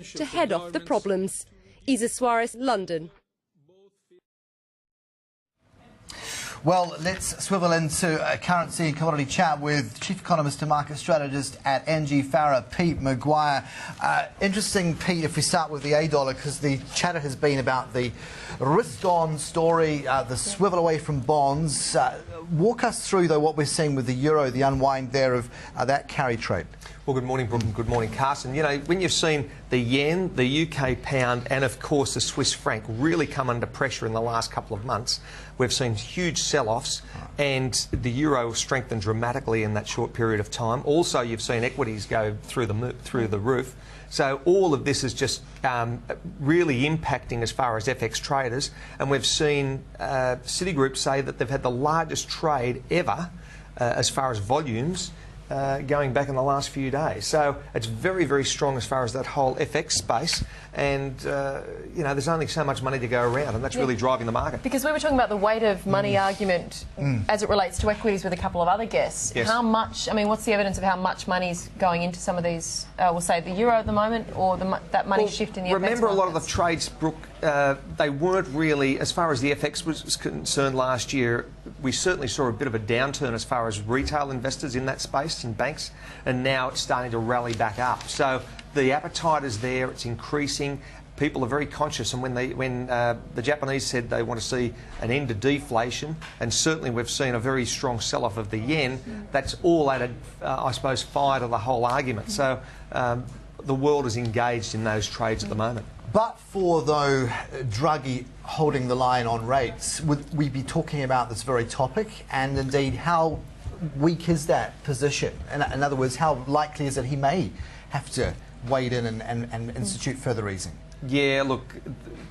to head off the problems. Isa Suarez, London. Well, let's swivel into a currency and commodity chat with Chief Economist and Market Strategist at NG Farrer, Pete McGuire. Interesting, Pete, if we start with the A-dollar, because the chatter has been about the risk-on story, the swivel away from bonds. Walk us through, though, what we're seeing with the euro, the unwind there of that carry trade. Well, good morning, Brooke, and good morning, Carson. You know, when you've seen the yen, the UK pound and, of course, the Swiss franc really come under pressure in the last couple of months, we've seen huge sell-offs and the euro strengthened dramatically in that short period of time. Also, you've seen equities go through the roof. So all of this is just really impacting as far as FX traders. And we've seen Citigroup say that they've had the largest trade ever as far as volumes going back in the last few days. So it's very, very strong as far as that whole FX space. And, you know, there's only so much money to go around, and that's really driving the market. Because we were talking about the weight of money argument as it relates to equities with a couple of other guests. Yes. How much, I mean, what's the evidence of how much money's going into some of these, we'll say the euro at the moment, or that money shift in the FX Remember, markets? a lot of the trades, Brooke, they weren't really, as far as the FX was concerned last year, we certainly saw a bit of a downturn as far as retail investors in that space and banks, and now it's starting to rally back up. So the appetite is there, it's increasing. People are very conscious, and when the Japanese said they want to see an end to deflation, and certainly we've seen a very strong sell-off of the yen, that's all added, I suppose, fire to the whole argument. So the world is engaged in those trades at the moment. But for, though, Draghi holding the line on rates, would we be talking about this very topic? And indeed, how weak is that position? In other words, how likely is it he may have to wade in and institute further easing? Yeah, look,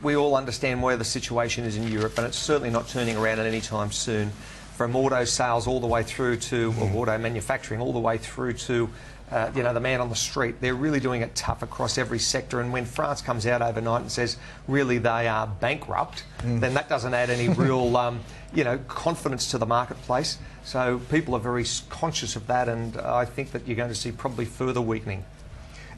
we all understand where the situation is in Europe, and it's certainly not turning around at any time soon. From auto sales all the way through to auto manufacturing, all the way through to you know, the man on the street. They're really doing it tough across every sector, and when France comes out overnight and says really they are bankrupt, then that doesn't add any real you know, confidence to the marketplace. So people are very conscious of that, and I think that you're going to see probably further weakening.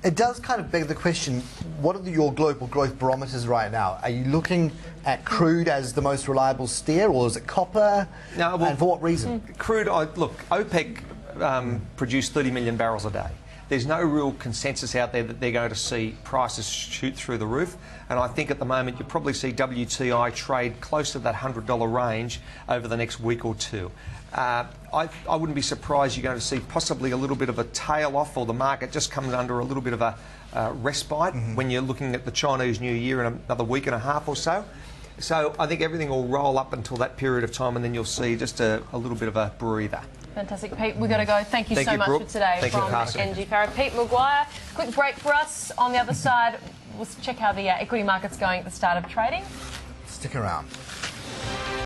It does kind of beg the question, what are your global growth barometers right now? Are you looking at crude as the most reliable steer, or is it copper? No, well, and for what reason? Crude, look, OPEC produced 30 million barrels a day. There's no real consensus out there that they're going to see prices shoot through the roof, and I think at the moment you'll probably see WTI trade close to that $100 range over the next week or two. I wouldn't be surprised you're going to see possibly a little bit of a tail off, or the market just comes under a little bit of a respite when you're looking at the Chinese New Year in another week and a half or so. So I think everything will roll up until that period of time, and then you'll see just a little bit of a breather. Fantastic, Pete. We've got to go. Thank you so much for today from NG Farrer. Pete McGuire. Quick break for us. On the other side, we'll check how the equity market's going at the start of trading. Stick around.